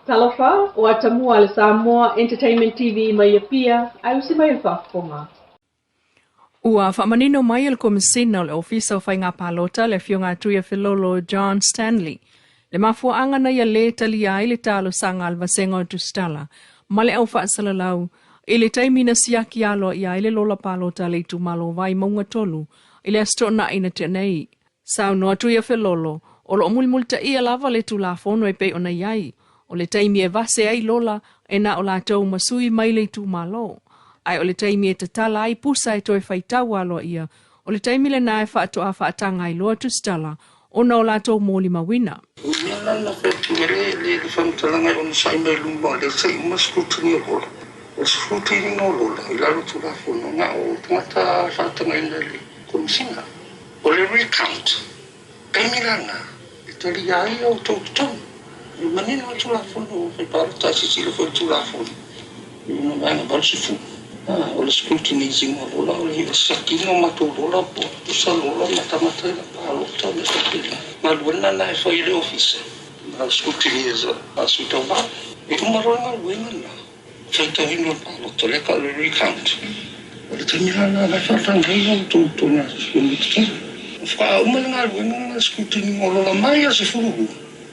Talofa o atamua le Samoa Entertainment TV mai pia ai usi mai whafonga. Ua whamanino mai le komisina o le ofisa o whainga palota le fionga tuia filolo John Stanley. Le mafua angana ia le tali ai le talo sanga al vasenga o tustala. Male au whaasalalau, ile taimina siaki alo ia ile lola palota le tumalo vai maunga tolu, ile astona ina tenei. Sau no tuia filolo, o lo mulmulta ia lava le tulafono e pe ona iai. O le taimi e vase ai lola e na o la tau masui mai le tumalo. Ai o le taimi e tatala ai pusa e toi whaitau alo ia. O le taimi le na e whaatoa whaatanga i loa tustala, o na o la tau mōli mawina. Nana na whaitugere le whamtalanga o na sai mai lumba le sai umaskrutini o lola. O skrutini o lola i lalo tulafono ngā o tangata whaatanga ina le komisina. O le recount, taimi lana, e tali ai au tau. Manino o tulafono, e paro tasi sila foi tulafono. Ina vanga balsifu. O le scrutinizing o lola, o le hiwa sakino mato lola po. Usa lola matamata ina palo ta le sakina. Maluena na e foi le office. Ma scrutiniza a suita wa. E umaroa luena na. Feita hino palo ta le ka le recount. O le tamira na la faltanga ia o na skumita. Fa umalanga luena na scrutining o lola mai a se furu.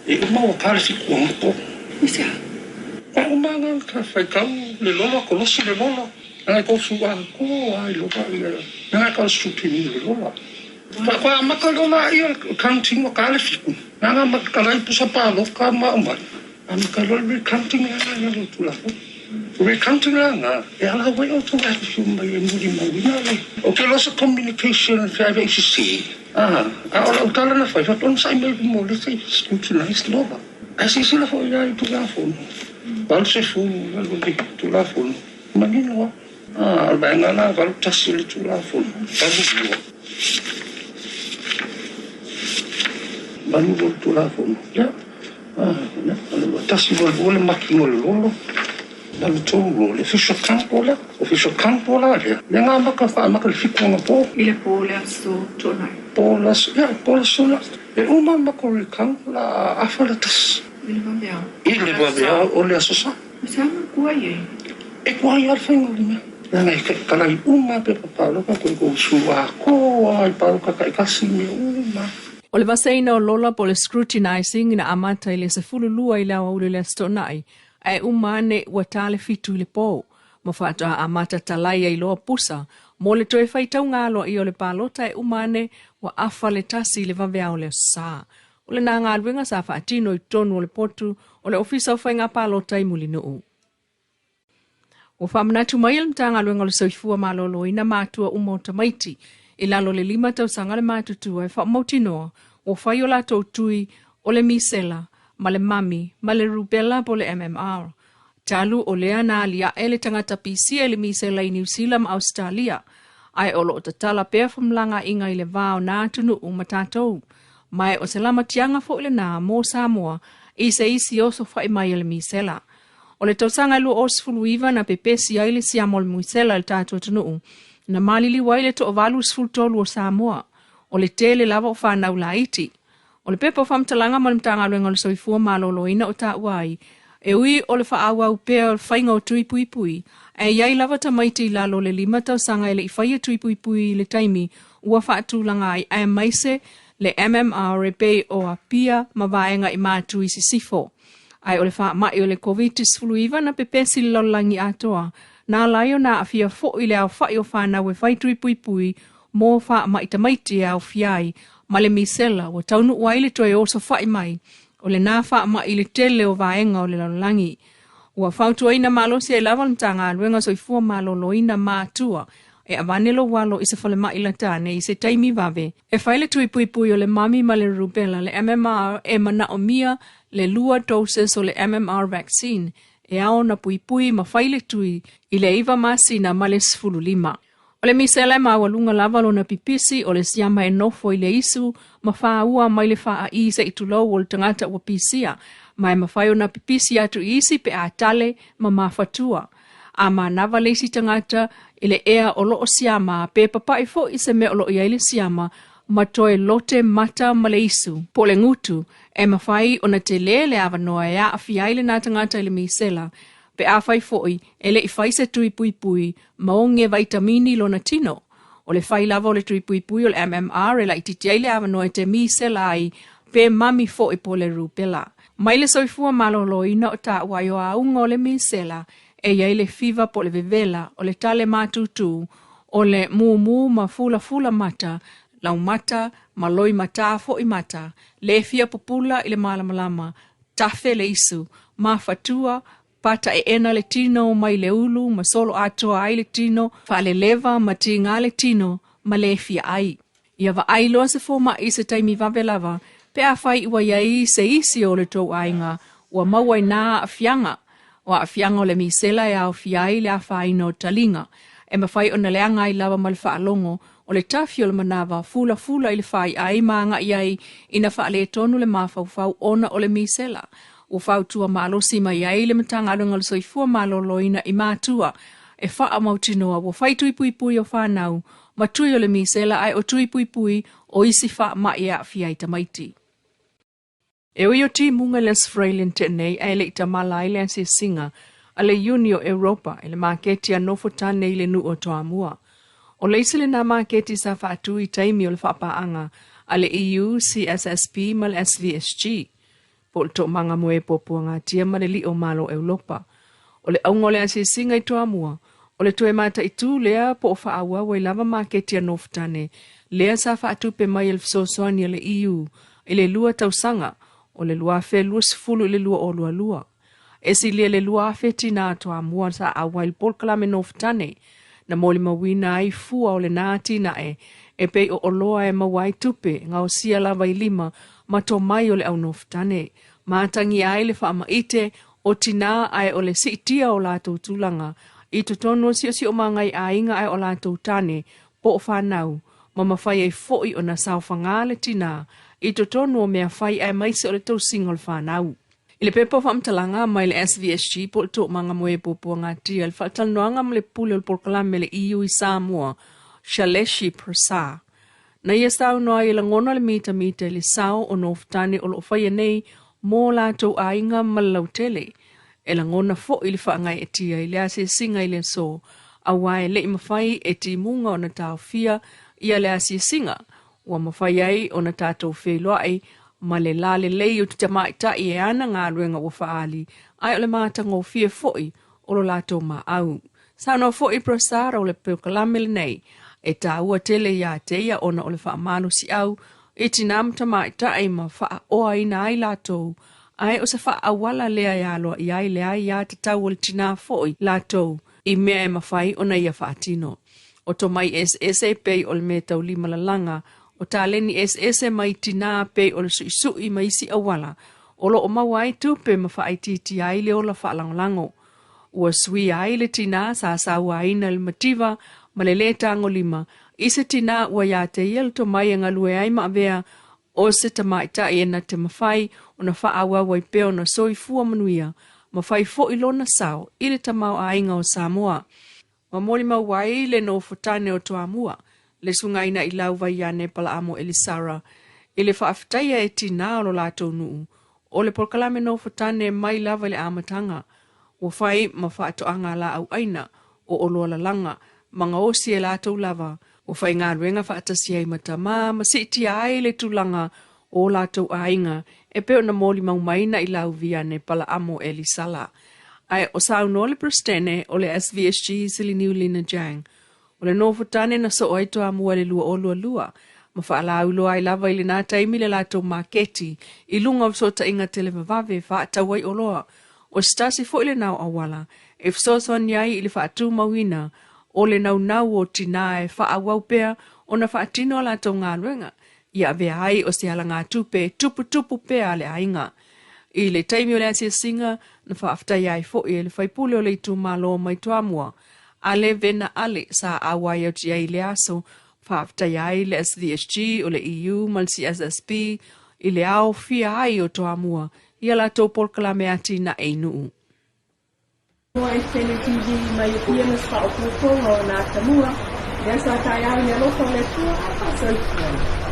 E uma o kare si kuampo. Isia. Uma nga ka whaikau le lola, kolosi le lola. Nga ko suwa ko ai lola ia. Nga ka stupini le lola. Kwa maka lola ia counting o kare fiku. Nga makalai pusa palo ka maumai. Maka lola recounting nga lo tulako. Recounting nga. E ala wai o tunga fiumba e muri mawina le. O ke losa communication and five ACC. Ora utala na fai faton sai mai mo le sai scrutinize lola. Asi sila fo ia i tulafono. Bal se fu algo di tulafono. Manino. Albenga na val tasi le tulafono. Balu tulafono. Ya. Tasi vol makino lolo. Dal tolo le fisho campola, o fisho campola le nga maka fa maka fiku nga po Ile pole aso tonai. Polas, ja, polas sola. E uma makori campola afalatas. Ile va vea o le asosa. Sama kuai. E kuai al fengo lime. Nga kala i uma pe papalo ka ko suwa ko ai palo ka kasi me uma. O le vaseina o lola po le scrutinizing ina amata ile se fululua ile au le stonai. Ai umane watale fitu le po. Mo fata amata talai ai loa pusa. Mo le toe whaitau ngalo i o le palota e umane wa afa le tasi le vavea o le sa. O le nā ngā ruenga sa whaatino i tonu o le potu o le ofisa o whainga palota i muli nuu. O whamanatu mai le mta ngā ruenga o le soifua malolo ina mātua umota maiti. I lalo le 5 tau sanga le mātutua e whaamautinoa o whai o la tau tui o le misela. Ma le mami, ma le rubella po le MMR. Talu o lea na alia e le tangata PC e le misela i New Zealand Australia. Ai olo o tatala pea whamlanga inga i le vāo nā tunu o matatou. Mai o se lama tianga fo le nā mō Samoa i se isi oso whai mai le misela. O le tausanga lu osfulu iwa na pepesi ai le siamo le misela le tātua tunu. Na malili waile to o valu sfultolu o Samoa. O le tele lava o whanau la iti. O le pepo whamtalanga ma le mtanga luenga le soifua malolo ina o tā uai. E ui o le whaawa upea o le whainga o tui pui pui. E iai lava ta maiti i lalo le 5 tau sanga ele i whaia tui pui pui le taimi ua whaatulanga ai e maise le MMR e pei o a pia ma vaenga i mātui si sifo. Ai o le wha mai o le COVID-19 na pepesi le lolangi atoa. Nā laio nā awhia fo i le au whai o whanau e whai tui pui pui mō wha mai ta maiti e au whiai. Ma le misela, wa taunu waile toi oso whai mai, o le nā wha ma i le tele o vaenga o le lalangi. Ua whautua ina malosi e lawa mtanga luenga soifua malolo ina mātua, e avanelo walo i se whale mai la tāne i se taimi vave. E whaile tui pui pui o le mami ma le rubella, le MMR e mana o mia le lua doses o le MMR vaccine, e ao na pui pui ma whaile tui i le iwa masina ma le 15. O le misela e mawalunga lava lo na pipisi o le siama e nofo i le isu ma whaua mai le wha i se itulau o le tangata ua pisia mai ma whaio na pipisi atu isi pe a tale ma mawhatua. A ma nawa leisi tangata i le ea o lo o siama pe papai fo i se me o lo i le siama matoe lote mata maleisu, po le ngutu, e mawhai o na te lele awanoa e a awhiaile nā tangata ile misela, pe a whai foi, e le i whaise tui pui pui, maonge vitamini lo na tino. O le whai lava o le tui pui pui o le MMR, e la i titiaile awanoa e te misela ai, pe mami foi po le rupela. Mai le soifua malolo ina o ta waio a unga o le misela, e iai le fiva po le vevela, o le tale matutu, o le mumu ma fula mata, lau mata, maloi mata fo i mata, le fia popula i le malamalama, tafe le isu, ma fatua, pata e ena le tino, mai le ulu, ma solo atoa ai le tino, fa le leva, ma tinga le tino, ma le fia ai. Ia va ai loa se fo ma i se taimi vavelava, pe a fai iwa iai se isi o le tau ainga, ua mawai nā a fianga, o a fianga o le misela e au fiai le a fai no talinga, e mawhai o na leanga i lava ma le whaalongo, o le tafi o le manawa, fula i le whai ai maanga iai, ina wha le tonu le mawhau ona o le misela, o whau tua maalosi mai ai le matanga alunga le soifua maloloina i mātua, e wha mautinoa, o whai tui pui o whanau, ma tui o le misela ai o tui pui o isi wha mai a fiai tamaiti. E oi o ti munga le Australian tenei e le itamala i le ansi singa a le Unio Europa e le maketi a nofotane i le nu o Toamua. O le isile na maketi sa whaatu i taimi o le whapaanga a le EU, CSSP ma le SVSG. Po le to manga moe popua ngā tia ma le li o malo Europa. O le aunga o le ansi singa i Toamua. O le tue mata i tū lea po o whaaua wa i lava maketi a nofotane. Lea sa whaatu pe mai el fsosoani a le EU i le lua tausanga. O le lua fe lua sifulu i le lua o lua. E si le lua fe tina toa mua sa a wail polkalame nofutane. Na moli mawina ai fua o le nāti na e pei o oloa e mawai tupe, ngā o sia lava i lima, ma to mai o le au nofutane. Mātangi ai le wha maite o tina ai o le siitia o lātou tūlanga. I tutono si o mangai a inga ai o lātou tane, po o whanau, ma mawhai ai foi o na sauwhanga le tina, I totono mea whai ai maise o le tau singol whanau. I le pepo whamtalanga mai le SVSG po le tō manga moe popua ngā tia, le whatalnoanga ma le pule o le porkalame le EU I Samoa, Shaleshi Prasa. Na ia stau noa I la ngona le mita le sao o nofutane o lo whaia nei mō lātou ainga ma lau tele. E la ngona fo I le whaangai e tia I le ase singa I le so, a wae le I mawhai e ti munga o na tau fia ia le ase singa. Ua mawhai ai o na tātou wheloa ai, ma le lale lei o te tamaita I e ana ngā ruenga o whaali, ai o le mātanga o fia foi o lo lātou ma au. Sāno foi prosara o le peukalame le nei, e tā ua tele ia teia ona o le whaamano si au, e tinam tamaita ai ma wha oa ina ai lātou, ai o se wha awala lea ia loa I ai lea ia te tau o le tina foi lātou, I mea e mawhai o na ia whaatino. O to mai e pei o le me tau lima la langa, o tāleni ese mai tina pe o le sui mai si awala. O lo o mawai tupe ma whaaititi ai le o la whaalangolango. Ua sui ai le tina sa sawa aina le mativa ma le letango lima. Ise tina ua ia te iel to mai ngalue ai ma avea o se tamaita I ena te mawhai o na whaawa wai peo na soi fua manuia. Mawhai fo ilona sao I le tamau ainga o Samoa. Ma mori mawai le no fotane o Toamua. Le sungaina I lau vai ane pala amo Elisara. I le whaaftaia e tina o lo lātou nuu. O le porkalame no fotane mai lava le amatanga. O whai ma whaatoanga la au aina o oloa la langa. Manga osi e lātou lava. O whai ngā ruenga whaatasi ai matama. Ma siti ai le tulanga o lātou ainga. E peo na moli maumaina I lau vi ane pala amo Elisala. Ai o sauno le prestene o le SVSG sili niulina jang. O le nofutane na so ai toa mua le lua o lua. Ma whaala au loa I lava I le nā taimi le lātou maketi. I lunga o sota inga tele vavave whaatawai o loa. O stasi fo le nau awala. E fsosoan iai I le whaatu mawina. O le nau o tina e whaawau pea o na whaatino lātou ngā ruenga. Ia vea ai o se ala ngā tupe tupu pea le ainga. I le taimi o le asia singa na whaaftai ai fo I le whaipule o le itu malo mai Toamua. Ale vena ale sa awai au tia I le aso, whaaftai ai le SVSG o le EU mal CSSP, I le ao fia ai o Toamua, I ala tō polkalame ati na einuu. Mua I Sene TV mai pia na sa o kukonga o nā tamua, Nesa tai au ni aloko le tua, a pasoi.